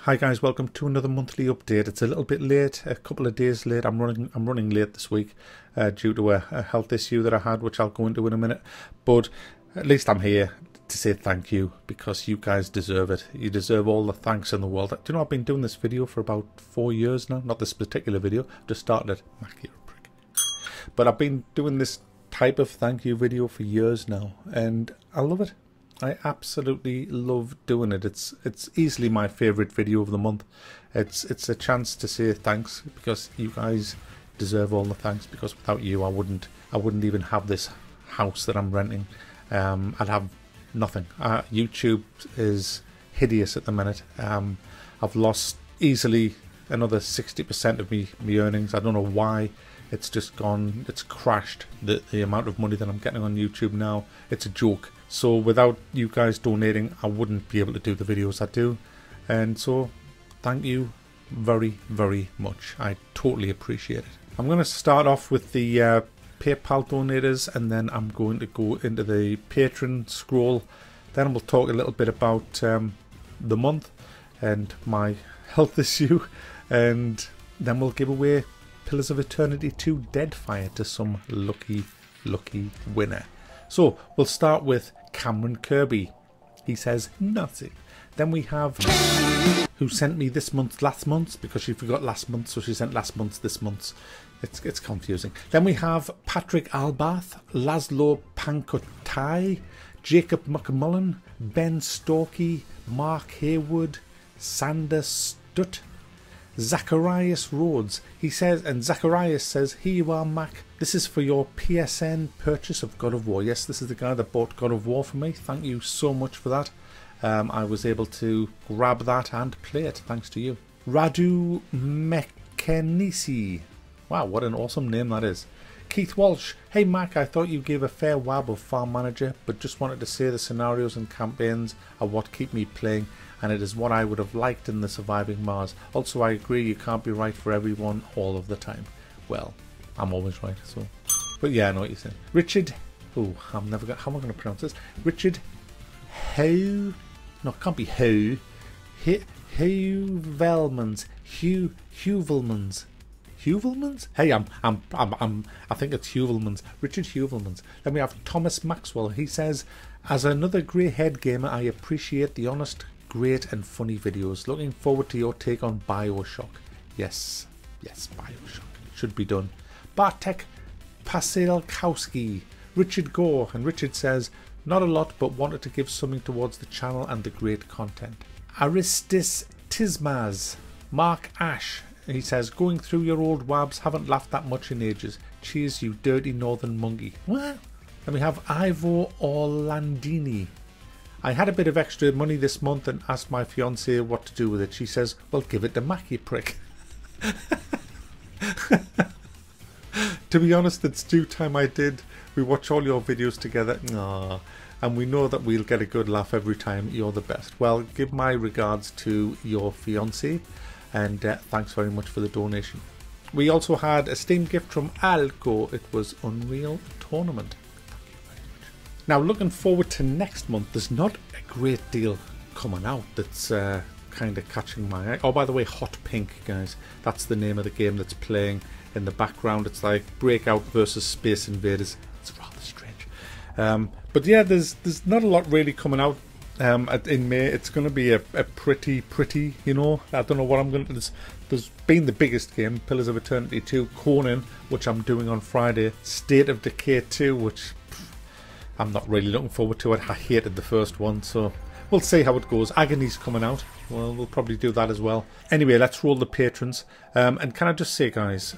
Hi guys, welcome to another monthly update. It's a little bit late, a couple of days late. I'm running late this week due to a health issue that I had, which I'll go into in a minute. But at least I'm here to say thank you because you guys deserve it. You deserve all the thanks in the world. Do you know I've been doing this video for about 4 years now? Not this particular video. I've just started it. You're a prick. But I've been doing this type of thank you video for years now, and I love it. I absolutely love doing it. It's easily my favourite video of the month. It's a chance to say thanks because you guys deserve all the thanks, because without you I wouldn't even have this house that I'm renting. I'd have nothing. YouTube is hideous at the minute. I've lost easily another 60% of me earnings. I don't know why. It's just gone, it's crashed. The amount of money that I'm getting on YouTube now, it's a joke. So without you guys donating, I wouldn't be able to do the videos I do. And so thank you very, very much. I totally appreciate it. I'm going to start off with the PayPal donators, and then I'm going to go into the Patreon scroll. Then we'll talk a little bit about the month and my health issue, and then we'll give away Pillars of Eternity 2 Deadfire to some lucky winner. So we'll start with Cameron Kirby. He says nothing. Then we have who sent me this month's last month's, because she forgot last month, so she sent last month's this month's. It's confusing. Then we have Patrick Albath, Laszlo Pankotai, Jacob McMullen, Ben Storkey, Mark Haywood, Sander Stutt, Zacharias Rhodes. He says, and Zacharias says, here you are, Mac. This is for your PSN purchase of God of War. Yes, this is the guy that bought God of War for me. Thank you so much for that. I was able to grab that and play it thanks to you. Radu Mekanisi. Wow, what an awesome name that is. Keith Walsh. Hey Mac, I thought you gave a fair wab of Farm Manager, but just wanted to say the scenarios and campaigns are what keep me playing, and it is what I would have liked in the Surviving Mars. Also, I agree you can't be right for everyone all of the time. Well, I'm always right, so. But yeah, I know what you're saying. Richard, oh, how am I going to pronounce this? Richard Hugh, no, it can't be Hugh. Huvelmans. Huvelmans? Hey, I think it's Huvelmans. Richard Huvelmans. Then we have Thomas Maxwell. He says, as another grey-haired gamer, I appreciate the honest, great and funny videos. Looking forward to your take on Bioshock. Yes, Bioshock. Should be done. Bartek Paselkowski. Richard Gore. And Richard says, not a lot, but wanted to give something towards the channel and the great content. Aristis Tismaz. Mark Ash. He says, going through your old wabs, haven't laughed that much in ages. Cheers, you dirty northern monkey. What? Then we have Ivo Orlandini. I had a bit of extra money this month and asked my fiancée what to do with it. She says, well, give it to Mac, you prick. To be honest, it's due time I did. We watch all your videos together. Aww. And we know that we'll get a good laugh every time. You're the best. Well, give my regards to your fiancée. And thanks very much for the donation. We also had a Steam gift from Alco. It was Unreal Tournament. Thank you very much. Now, looking forward to next month, there's not a great deal coming out that's kind of catching my eye. Oh, by the way, Hot Pink, guys. That's the name of the game that's playing in the background. It's like Breakout versus Space Invaders. It's rather strange. But yeah, there's not a lot really coming out. In May. It's going to be a pretty, you know, I don't know what I'm going to. There's been the biggest game, Pillars of Eternity 2, Conan, which I'm doing on Friday, State of Decay 2, which I'm not really looking forward to it. I hated the first one, so we'll see how it goes. Agony's coming out. Well, we'll probably do that as well. Anyway, let's roll the patrons. And can I just say, guys,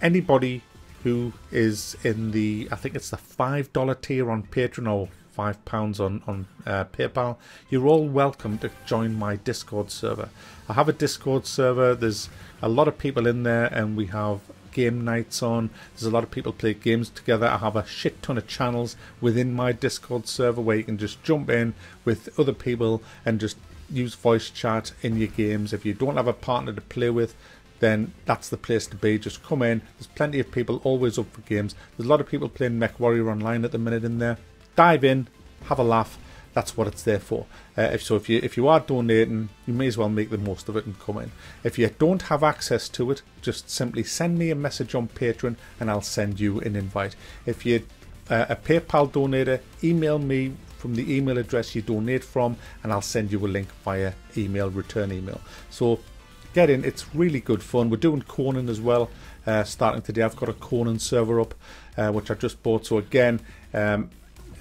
anybody who is in the, I think it's the $5 tier on Patreon, or £5 on PayPal, you're all welcome to join my Discord server. I have a Discord server. There's a lot of people in there, and we have game nights on. There's a lot of people play games together. I have a shit ton of channels within my Discord server where you can just jump in with other people and just use voice chat in your games. If you don't have a partner to play with, then that's the place to be. Just come in. There's plenty of people always up for games. There's a lot of people playing MechWarrior Online at the minute in there. Dive in, have a laugh, That's what it's there for. If you are donating, you may as well make the most of it and come in. If you don't have access to it, just simply send me a message on Patreon and I'll send you an invite. If you're a PayPal donator, email me from the email address you donate from and I'll send you a link via email, return email. So get in, it's really good fun. We're doing Conan as well, starting today. I've got a Conan server up, which I just bought. So again,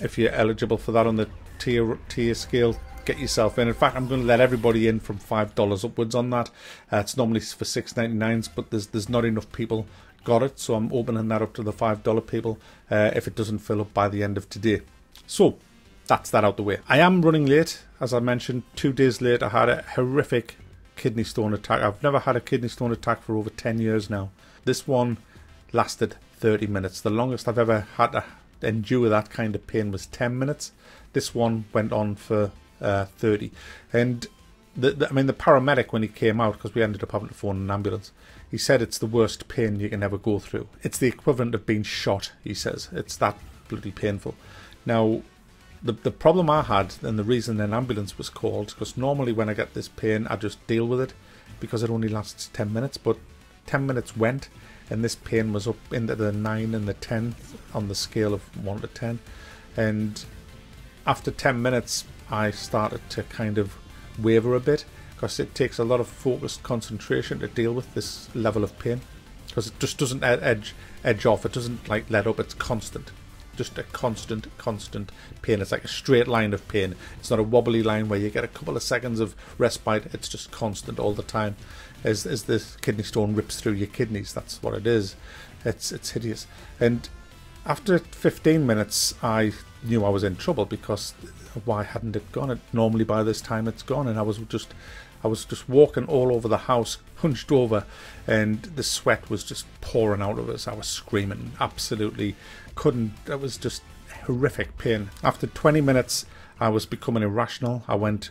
if you're eligible for that on the tier scale, get yourself in. In fact, I'm going to let everybody in from $5 upwards on that. It's normally for $6.99, but there's not enough people got it, so I'm opening that up to the $5 people if it doesn't fill up by the end of today. So that's that out the way. I am running late, as I mentioned. 2 days late. I had a horrific kidney stone attack. I've never had a kidney stone attack for over 10 years now. This one lasted 30 minutes. The longest I've ever had to endure that kind of pain was 10 minutes. This one went on for 30. And the paramedic, when he came out, because we ended up having to phone an ambulance, he said it's the worst pain you can ever go through. It's the equivalent of being shot, he says. It's that bloody painful. Now, the problem I had, and the reason an ambulance was called, because normally when I get this pain, I just deal with it, because it only lasts 10 minutes, but 10 minutes went, and this pain was up into the 9 and the 10 on the scale of 1 to 10. And after 10 minutes, I started to kind of waver a bit, because it takes a lot of focused concentration to deal with this level of pain, because it just doesn't edge off. It doesn't like let up. It's constant, just a constant pain. It's like a straight line of pain. It's not a wobbly line where you get a couple of seconds of respite. It's just constant all the time. As this kidney stone rips through your kidneys, that's what it is. It's hideous. And after 15 minutes, I knew I was in trouble, because why hadn't it gone? Normally by this time it's gone, and I was just walking all over the house, hunched over, and the sweat was just pouring out of us. I was screaming, absolutely couldn't. It was just horrific pain. After 20 minutes, I was becoming irrational. I went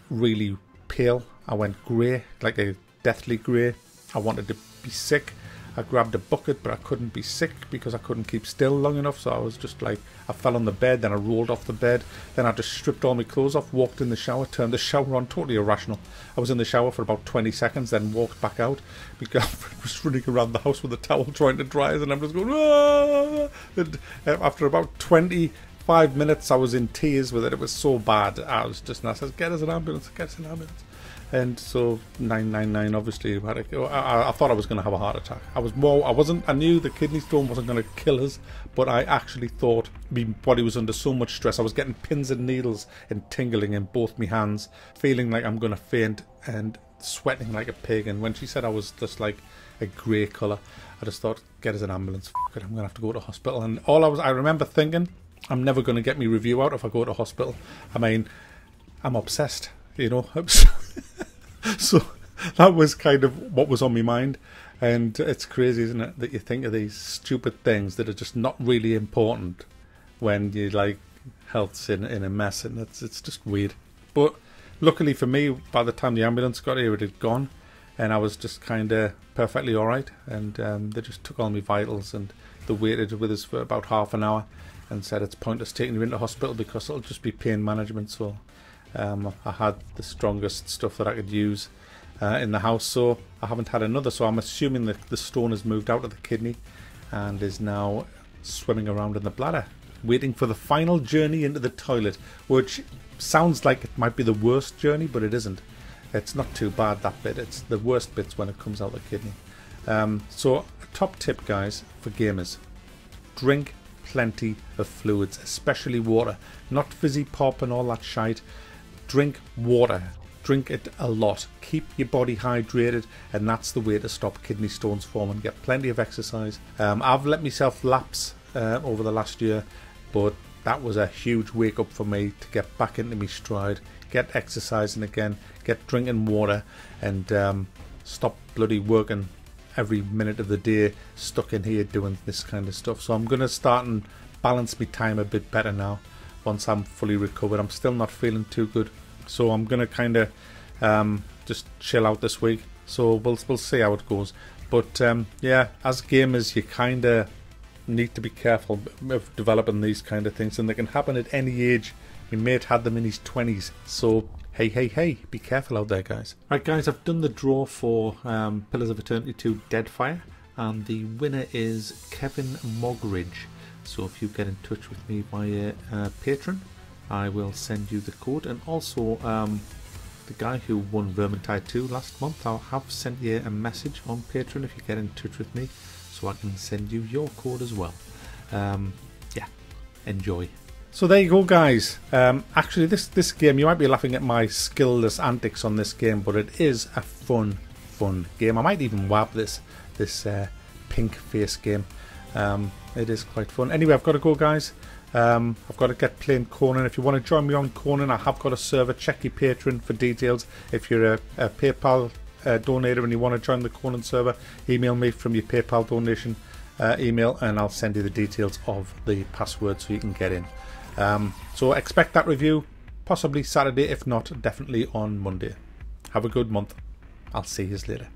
really pale. I went grey, like a deathly grey. I wanted to be sick. I grabbed a bucket, but I couldn't be sick because I couldn't keep still long enough. So I was just like, I fell on the bed, then I rolled off the bed, then I just stripped all my clothes off, walked in the shower, turned the shower on, totally irrational. I was in the shower for about 20 seconds, then walked back out, because I was running around the house with a towel trying to dry it, and I'm just going, ah! And after about 25 minutes, I was in tears with it. It was so bad. I said, get us an ambulance, get us an ambulance. And so 999 obviously had I thought I was going to have a heart attack. I knew the kidney stone wasn't going to kill us, but I actually thought my body was under so much stress. I was getting pins and needles and tingling in both my hands, feeling like I'm going to faint and sweating like a pig. And when she said I was just like a grey colour, I just thought, get us an ambulance. Fuck it, I'm going to have to go to hospital. And I remember thinking, I'm never going to get my review out if I go to hospital. I mean, I'm obsessed, you know. So that was kind of what was on my mind. And it's crazy, isn't it, that you think of these stupid things that are just not really important when you like health's in a mess, and it's just weird. But luckily for me, by the time the ambulance got here, it had gone, and I was just kind of perfectly alright. And they just took all my vitals, and they waited with us for about half an hour and said it's pointless taking you into hospital because it'll just be pain management. So I had the strongest stuff that I could use in the house, so I haven't had another. So I'm assuming that the stone has moved out of the kidney and is now swimming around in the bladder, waiting for the final journey into the toilet, which sounds like it might be the worst journey, but it isn't. It's not too bad, that bit. It's the worst bits when it comes out of the kidney. So a top tip, guys, for gamers: drink plenty of fluids, especially water. Not fizzy pop and all that shite. Drink water. Drink it a lot. Keep your body hydrated, and that's the way to stop kidney stones forming. Get plenty of exercise. I've let myself lapse over the last year, but that was a huge wake up for me to get back into my stride, get exercising again, get drinking water, and stop bloody working every minute of the day stuck in here doing this kind of stuff. So I'm going to start and balance my time a bit better now once I'm fully recovered. I'm still not feeling too good, so I'm going to kind of just chill out this week. So we'll see how it goes. But yeah, as gamers, you kind of need to be careful of developing these kind of things, and they can happen at any age My mate had them in his 20s, so hey, hey, hey, be careful out there, guys. Right, guys, I've done the draw for Pillars of Eternity 2 Deadfire, and the winner is Kevin Mogridge. So if you get in touch with me via Patreon, I will send you the code. And also the guy who won Vermintide 2 last month, I'll have sent you a message on Patreon if you get in touch with me, so I can send you your code as well. Yeah, enjoy. So there you go, guys. Actually, this game, you might be laughing at my skillless antics on this game, but it is a fun game. I might even whap this pink face game. It is quite fun. Anyway, I've got to go, guys. I've got to get playing Conan. If you want to join me on Conan, I have got a server. Check your Patreon for details. If you're a PayPal donator and you want to join the Conan server, email me from your PayPal donation email, and I'll send you the details of the password so you can get in. So expect that review possibly Saturday, if not definitely on Monday. Have a good month. I'll see you later.